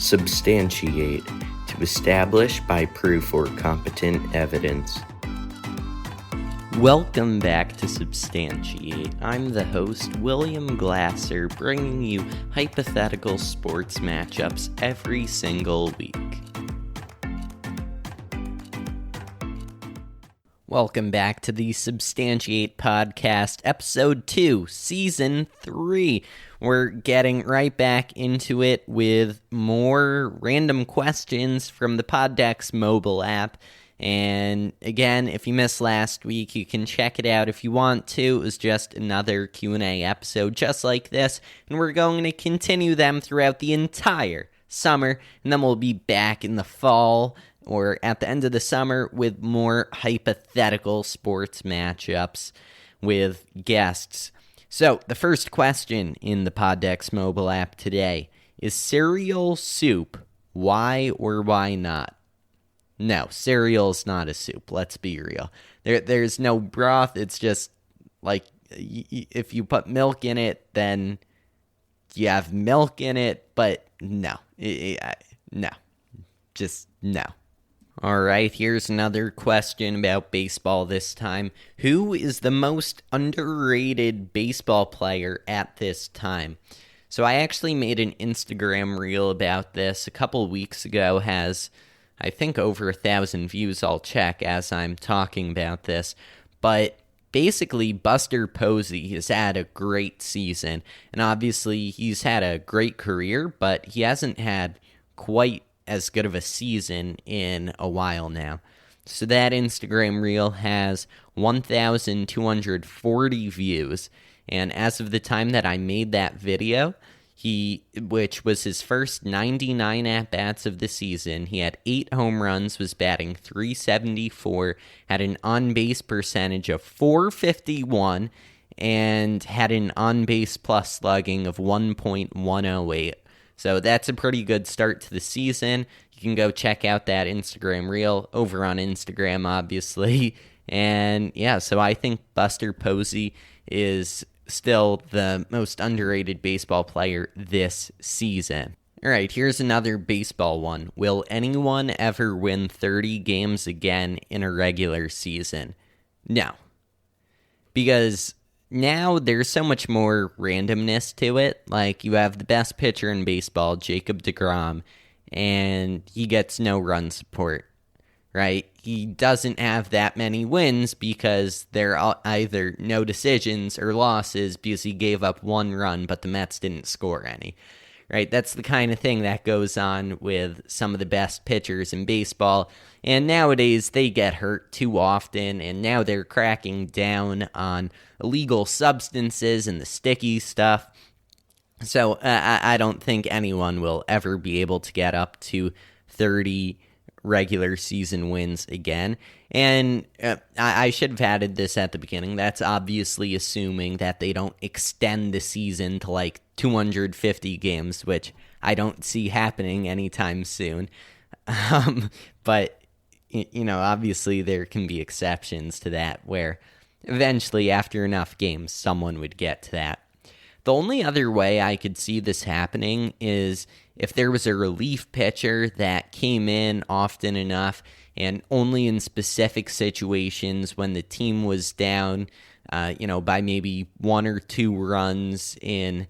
Substantiate, to establish by proof or competent evidence. Welcome back to Substantiate. I'm the host, William Glasser, bringing you hypothetical sports matchups every single week. Welcome back to the Substantiate Podcast, Episode 2, Season 3. We're getting right back into it with more random questions from the Poddex mobile app. And again, if you missed last week, you can check it out if you want to. It was just another Q&A episode just like this. And we're going to continue them throughout the entire summer. And then we'll be back in the fall or at the end of the summer with more hypothetical sports matchups with guests. So, the first question in the Poddex mobile app today is cereal soup. Why or why not? No, cereal's not a soup. Let's be real. There's no broth. It's just like if you put milk in it, then you have milk in it. But no, no, just no. All right, here's another question about baseball this time. Who is the most underrated baseball player at this time? So I actually made an Instagram reel about this a couple weeks ago. Has, I think, over 1,000 views. I'll check as I'm talking about this. But basically, Buster Posey has had a great season. And obviously, he's had a great career, but he hasn't had quite as good of a season in a while now. So that Instagram reel has 1,240 views. And as of the time that I made that video, which was his first 99 at-bats of the season, he had 8 home runs, was batting .374, had an on-base percentage of .451, and had an on-base plus slugging of 1.108. So that's a pretty good start to the season. You can go check out that Instagram reel over on Instagram, obviously. And yeah, so I think Buster Posey is still the most underrated baseball player this season. All right, here's another baseball one. Will anyone ever win 30 games again in a regular season? No. Because now there's so much more randomness to it. Like, you have the best pitcher in baseball, Jacob deGrom, and he gets no run support, right? He doesn't have that many wins because they're either no decisions or losses because he gave up 1 run, but the Mets didn't score any, right? That's the kind of thing that goes on with some of the best pitchers in baseball. And nowadays, they get hurt too often, and now they're cracking down on illegal substances and the sticky stuff. So I don't think anyone will ever be able to get up to 30 regular season wins again. And I should have added this at the beginning. That's obviously assuming that they don't extend the season to like 250 games, which I don't see happening anytime soon. But you know, obviously there can be exceptions to that where eventually after enough games, someone would get to that. The only other way I could see this happening is if there was a relief pitcher that came in often enough and only in specific situations when the team was down, by maybe 1 or 2 runs in,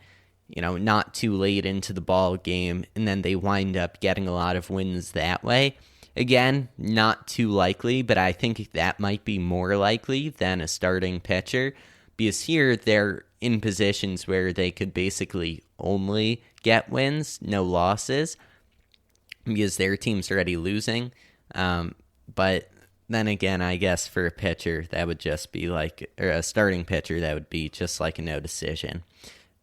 not too late into the ball game, and then they wind up getting a lot of wins that way. Again, not too likely, but I think that might be more likely than a starting pitcher, because here they're in positions where they could basically only get wins, no losses, because their team's already losing. But then again, I guess for a pitcher, that would just be like, or a starting pitcher, that would be just like a no decision.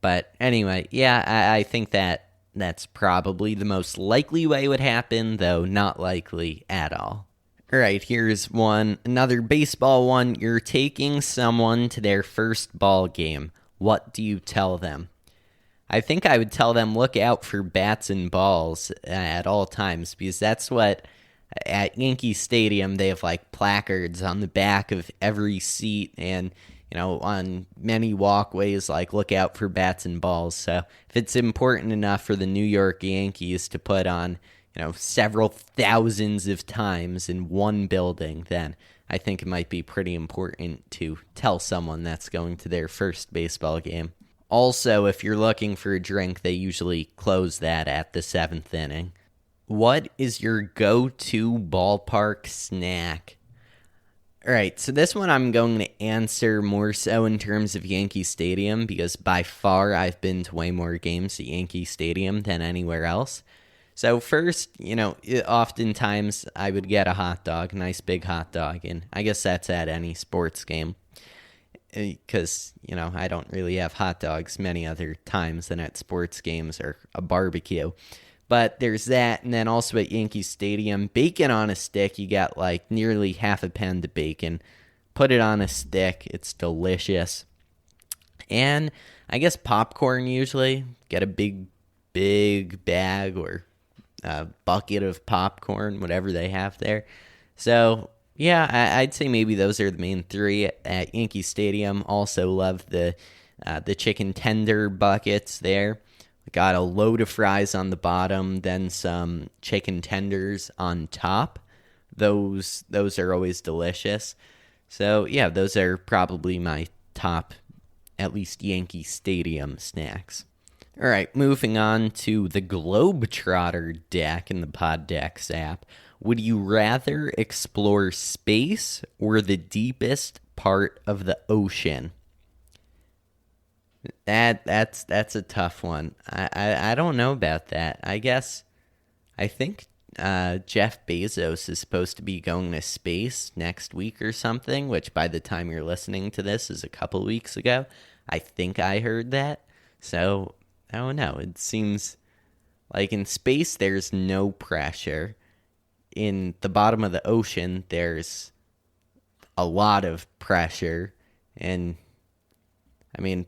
But anyway, yeah, I think that's probably the most likely way it would happen, though not likely at all. All right, here's another baseball one. You're taking someone to their first ball game. What do you tell them? I think I would tell them look out for bats and balls at all times, because that's what, at Yankee Stadium, they have like placards on the back of every seat, and on many walkways, like look out for bats and balls. So if it's important enough for the New York Yankees to put on, several thousands of times in one building, then I think it might be pretty important to tell someone that's going to their first baseball game. Also, if you're looking for a drink, they usually close that at the 7th inning. What is your go-to ballpark snack? All right, so this one I'm going to answer more so in terms of Yankee Stadium, because by far I've been to way more games at Yankee Stadium than anywhere else. So first, oftentimes I would get a hot dog, a nice big hot dog, and I guess that's at any sports game, because, I don't really have hot dogs many other times than at sports games or a barbecue. But there's that, and then also at Yankee Stadium, bacon on a stick. You got like nearly half a pound of bacon. Put it on a stick. It's delicious. And I guess popcorn usually. Get a big bag or a bucket of popcorn, whatever they have there. So, yeah, I'd say maybe those are the main three at Yankee Stadium. Also love the chicken tender buckets there. Got a load of fries on the bottom, then some chicken tenders on top. Those are always delicious. So, yeah, those are probably my top, at least Yankee Stadium snacks. All right, moving on to the Globetrotter deck in the Poddex app. Would you rather explore space or the deepest part of the ocean? That's a tough one. I don't know about that. I think Jeff Bezos is supposed to be going to space next week or something, which by the time you're listening to this is a couple weeks ago. I think I heard that. So, I don't know. It seems like in space there's no pressure. In the bottom of the ocean there's a lot of pressure, and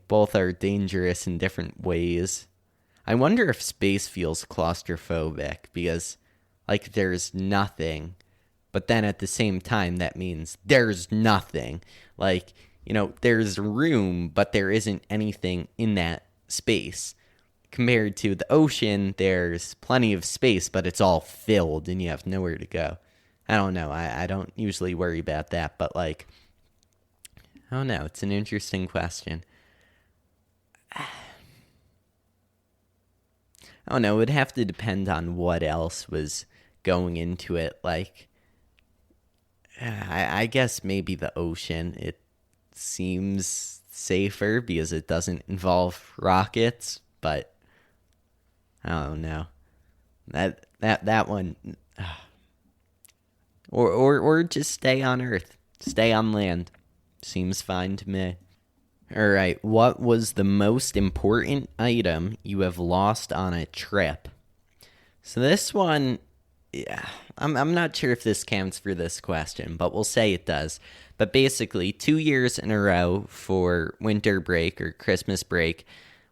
both are dangerous in different ways. I wonder if space feels claustrophobic because, there's nothing, but then at the same time, that means there's nothing. There's room, but there isn't anything in that space. Compared to the ocean, there's plenty of space, but it's all filled and you have nowhere to go. I don't know. I don't usually worry about that, but, I don't know. It's an interesting question. I don't know. It would have to depend on what else was going into it. I guess maybe the ocean. It seems safer because it doesn't involve rockets, but I don't know. That one, or just stay on Earth, stay on land, seems fine to me. All right, what was the most important item you have lost on a trip? So this one, yeah, I'm not sure if this counts for this question, but we'll say it does. But basically, 2 years in a row for winter break or Christmas break,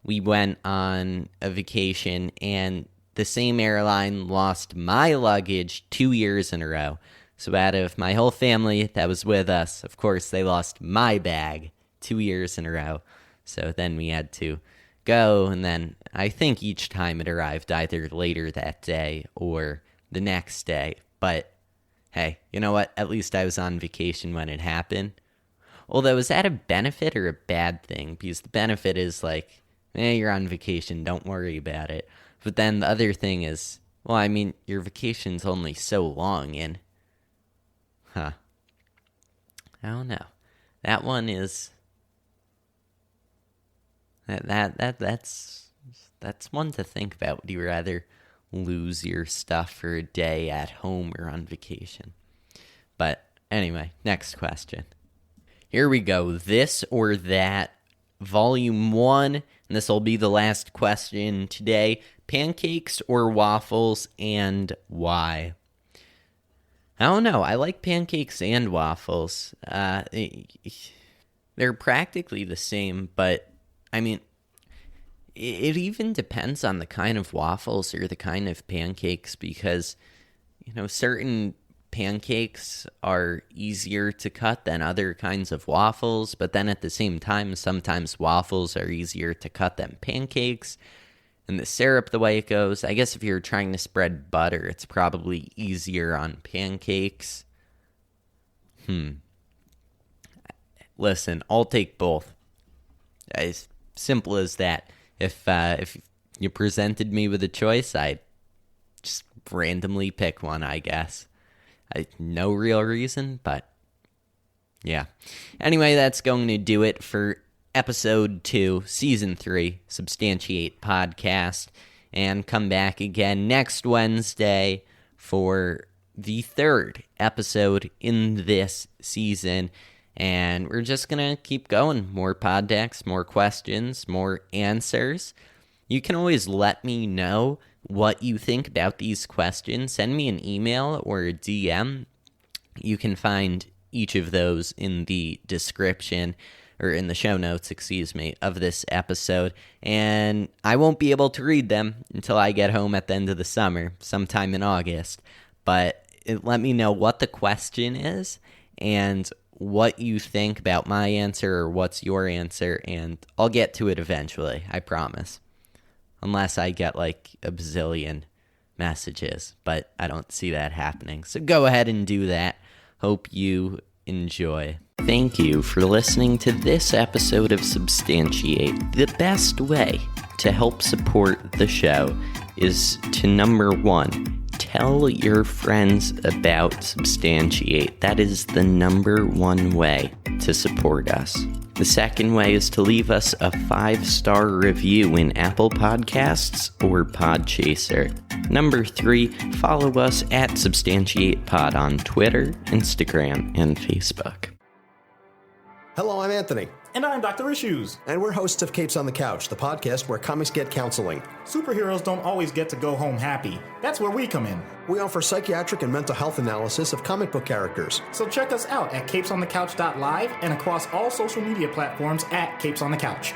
we went on a vacation, and the same airline lost my luggage 2 years in a row. So out of my whole family that was with us, of course, they lost my bag 2 years in a row. So then we had to go, and then I think each time it arrived either later that day or the next day. But hey, you know what? At least I was on vacation when it happened. Although, is that a benefit or a bad thing? Because the benefit is you're on vacation, don't worry about it. But then the other thing is, your vacation's only so long, and I don't know. That one is that's one to think about. Would you rather lose your stuff for a day at home or on vacation? But anyway, next question. Here we go. This or that, volume 1, and this will be the last question today. Pancakes or waffles, and why? I don't know. I like pancakes and waffles. They're practically the same, but it even depends on the kind of waffles or the kind of pancakes, because certain pancakes are easier to cut than other kinds of waffles, but then at the same time, sometimes waffles are easier to cut than pancakes. And the syrup, the way it goes, I guess if you're trying to spread butter, it's probably easier on pancakes. Listen, I'll take both. As simple as that. If you presented me with a choice, I'd just randomly pick one, I guess. No real reason, but yeah. Anyway, that's going to do it for episode 2, season 3, Substantiate Podcast. And come back again next Wednesday for the 3rd episode in this season. And we're just going to keep going. More pod decks, more questions, more answers. You can always let me know what you think about these questions. Send me an email or a DM. You can find each of those in the description, or in the show notes, of this episode. And I won't be able to read them until I get home at the end of the summer, sometime in August. But let me know what the question is and what you think about my answer or what's your answer, and I'll get to it eventually, I promise. Unless I get like a bazillion messages, but I don't see that happening. So go ahead and do that. Hope you enjoy. Thank you for listening to this episode of Substantiate. The best way to help support the show is to, number 1, tell your friends about Substantiate. That is the number 1 way to support us. The second way is to leave us a 5-star review in Apple Podcasts or Podchaser. Number 3, follow us at SubstantiatePod on Twitter, Instagram, and Facebook. Hello, I'm Anthony. And I'm Dr. Issues. And we're hosts of Capes on the Couch, the podcast where comics get counseling. Superheroes don't always get to go home happy. That's where we come in. We offer psychiatric and mental health analysis of comic book characters. So check us out at capesonthecouch.live and across all social media platforms at Capes on the Couch.